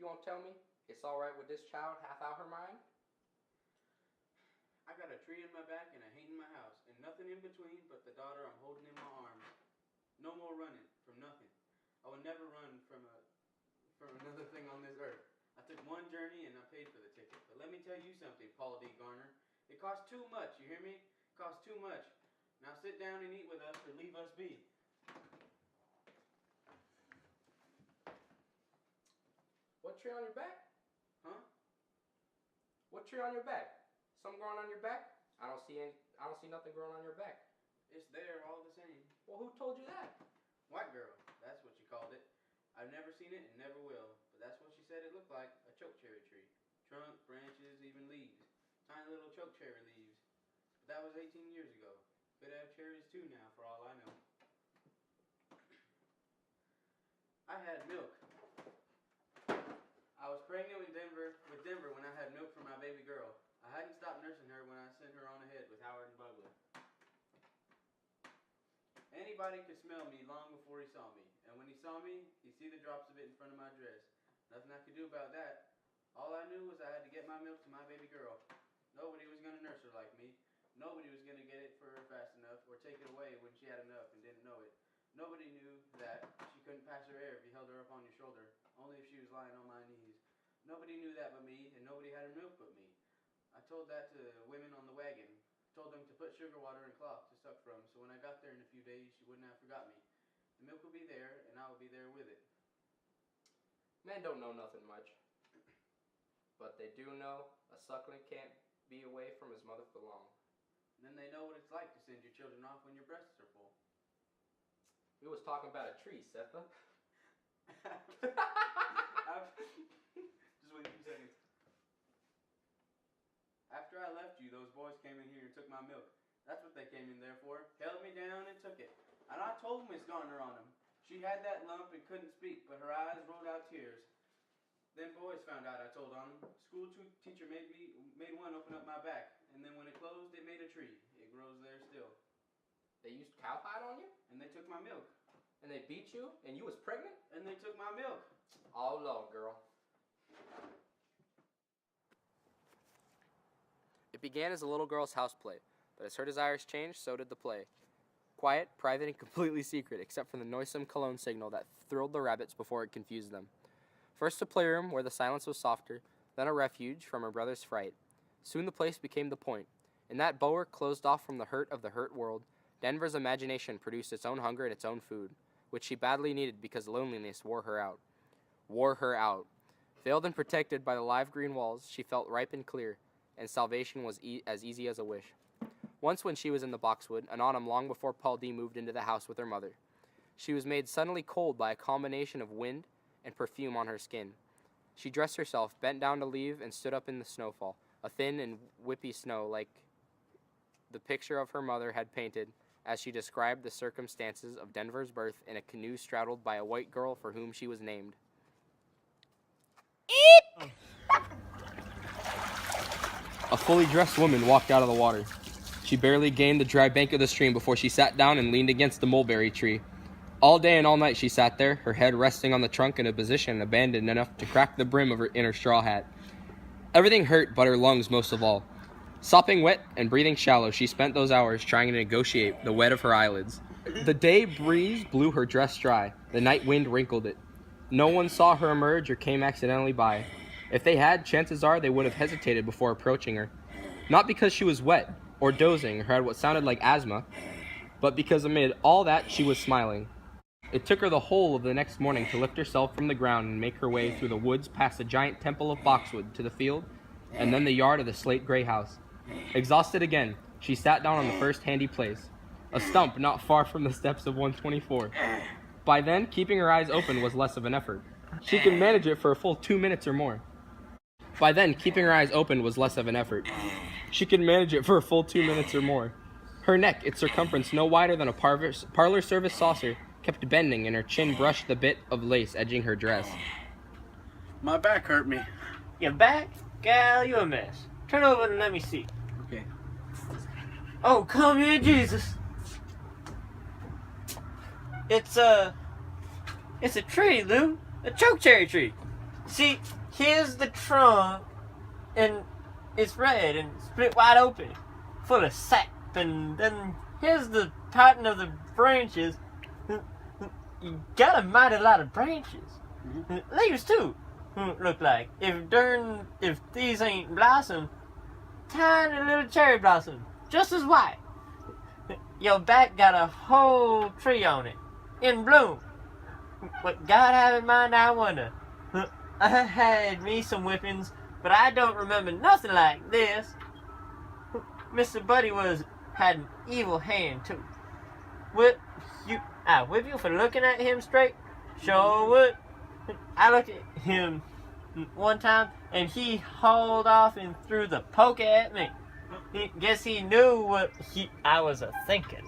You won't tell me it's all right with this child hath out her mind? I got a tree in my back and a hate in my house, and nothing in between but the daughter I'm holding in my arms. No more running from nothing. I will never run from another thing on this earth. I took one journey and I paid for the ticket. But let me tell you something, Paul D. Garner. It costs too much, you hear me? It costs too much. Now sit down and eat with us or leave us be. What tree on your back? Huh? What tree on your back? Something growing on your back? I don't see nothing growing on your back. It's there all the same. Well, who told you that? White girl, that's what she called it. I've never seen it and never will, but that's what she said it looked like, a choke cherry tree. Trunk, branches, even leaves. Tiny little choke cherry leaves. But that was 18 years ago. Could have cherries too now, for all I know. I had milk. I was pregnant with Denver when I had milk for my baby girl. I hadn't stopped nursing her when I sent her on ahead with Howard and Bugler. Anybody could smell me long before he saw me. And when he saw me, he'd see the drops of it in front of my dress. Nothing I could do about that. All I knew was I had to get my milk to my baby girl. Nobody was going to nurse her like me. Nobody was going to get it for her fast enough or take it away when she had enough and didn't know it. Nobody knew that she couldn't pass her air if you held her up on your shoulder, only if she was lying on my knees. Nobody knew that but me, and nobody had her milk but me. I told that to the women on the wagon. Told them to put sugar water in cloth to suck from, so when I got there in a few days, she wouldn't have forgot me. The milk will be there, and I will be there with it. Men don't know nothing much. But they do know a suckling can't be away from his mother for long. And then they know what it's like to send your children off when your breasts are full. We was talking about a tree, Setha. Just wait a few seconds. After I left you, those boys came in here and took my milk. That's what they came in there for. Held me down and took it. And I told Miss Garner on them. She had that lump and couldn't speak, but her eyes rolled out tears. Then boys found out I told on them. School teacher made one open up my back, and then when it closed, it made a tree. It grows there still. They used cowhide on you? And they took my milk. And they beat you? And you was pregnant? And they took my milk. Oh, Lord, girl. It began as a little girl's house play, but as her desires changed, so did the play. Quiet, private, and completely secret, except for the noisome cologne signal that thrilled the rabbits before it confused them. First a playroom where the silence was softer, then a refuge from her brother's fright. Soon the place became the point. In that bulwark closed off from the hurt of the hurt world, Denver's imagination produced its own hunger and its own food, which she badly needed because loneliness wore her out. Wore her out. Veiled and protected by the live green walls, she felt ripe and clear, and salvation was as easy as a wish. Once when she was in the boxwood, an autumn long before Paul D. moved into the house with her mother, she was made suddenly cold by a combination of wind and perfume on her skin. She dressed herself, bent down to leave, and stood up in the snowfall, a thin and whippy snow like the picture of her mother had painted as she described the circumstances of Denver's birth in a canoe straddled by a white girl for whom she was named. A fully dressed woman walked out of the water. She barely gained the dry bank of the stream before she sat down and leaned against the mulberry tree. All day and all night she sat there, her head resting on the trunk in a position abandoned enough to crack the brim of her inner straw hat. Everything hurt but her lungs most of all. Sopping wet and breathing shallow, she spent those hours trying to negotiate the wet of her eyelids. The day breeze blew her dress dry. The night wind wrinkled it. No one saw her emerge or came accidentally by. If they had, chances are they would have hesitated before approaching her. Not because she was wet or dozing or had what sounded like asthma, but because amid all that she was smiling. It took her the whole of the next morning to lift herself from the ground and make her way through the woods past the giant temple of boxwood to the field, and then the yard of the slate-gray house. Exhausted again, she sat down on the first handy place, a stump not far from the steps of 124. By then, keeping her eyes open was less of an effort. She could manage it for a full 2 minutes or more. She could manage it for a full 2 minutes or more. Her neck, its circumference no wider than a parlor service saucer, kept bending, and her chin brushed the bit of lace edging her dress. My back hurt me. Your back? Gal, you a mess. Turn over and let me see. Okay. Oh, come here, Jesus. It's a tree, Lou. A chokecherry tree. See, here's the trunk, and it's red and split wide open, full of sap, and then here's the pattern of the branches. You got a mighty lot of branches. Leaves too, look like. If these ain't blossom, tiny little cherry blossom, just as white. Your back got a whole tree on it, in bloom. What God have in mind, I wonder. I had me some whippings, but I don't remember nothing like this. Mr. Buddy had an evil hand too. I whip you for looking at him straight? Sure would. I looked at him one time, and he hauled off and threw the poker at me. Guess he knew what I was a-thinking.